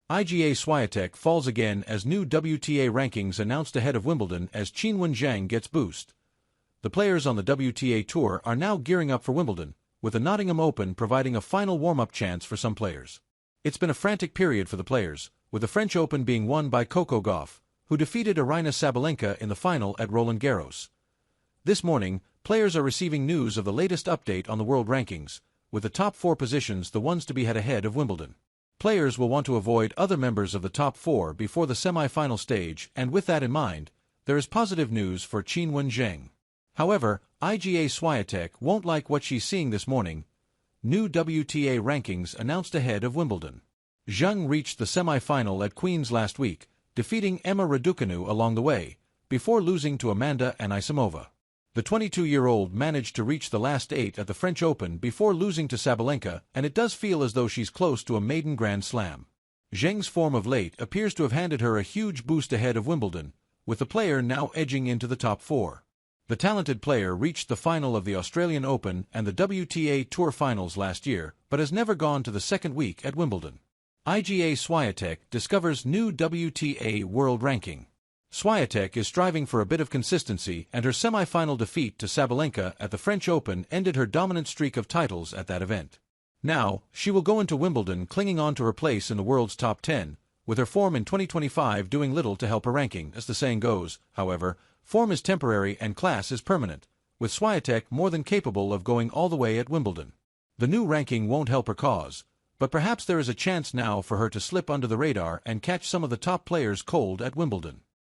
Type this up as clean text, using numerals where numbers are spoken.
Iga Swiatek falls again as new WTA rankings announced ahead of Wimbledon as Qinwen Zheng gets boost. The players on the WTA Tour are now gearing up for Wimbledon, with the Nottingham Open providing a final warm-up chance for some players. It's been a frantic period for the players, with the French Open being won by Coco Gauff, who defeated Aryna Sabalenka in the final at Roland Garros. This morning, players are receiving news of the latest update on the world rankings, with the top 4 positions the ones to be had ahead of Wimbledon. Players will want to avoid other members of the top 4 before the semi-final stage, and with that in mind, there is positive news for Qinwen Zheng. However, Iga Swiatek won't like what she's seeing this morning. New WTA rankings announced ahead of Wimbledon. Zheng reached the semi-final at Queen's last week, defeating Emma Raducanu along the way, before losing to Amanda Anisimova. The 22-year-old managed to reach the last 8 at the French Open before losing to Sabalenka, and it does feel as though she's close to a maiden Grand Slam. Zheng's form of late appears to have handed her a huge boost ahead of Wimbledon, with the player now edging into the top 4. The talented player reached the final of the Australian Open and the WTA Tour Finals last year, but has never gone to the second week at Wimbledon. Iga Swiatek discovers new WTA World Ranking. Swiatek is striving for a bit of consistency, and her semi-final defeat to Sabalenka at the French Open ended her dominant streak of titles at that event. Now, she will go into Wimbledon clinging on to her place in the world's top 10, with her form in 2025 doing little to help her ranking. As the saying goes, however, form is temporary and class is permanent, with Swiatek more than capable of going all the way at Wimbledon. The new ranking won't help her cause, but perhaps there is a chance now for her to slip under the radar and catch some of the top players cold at Wimbledon.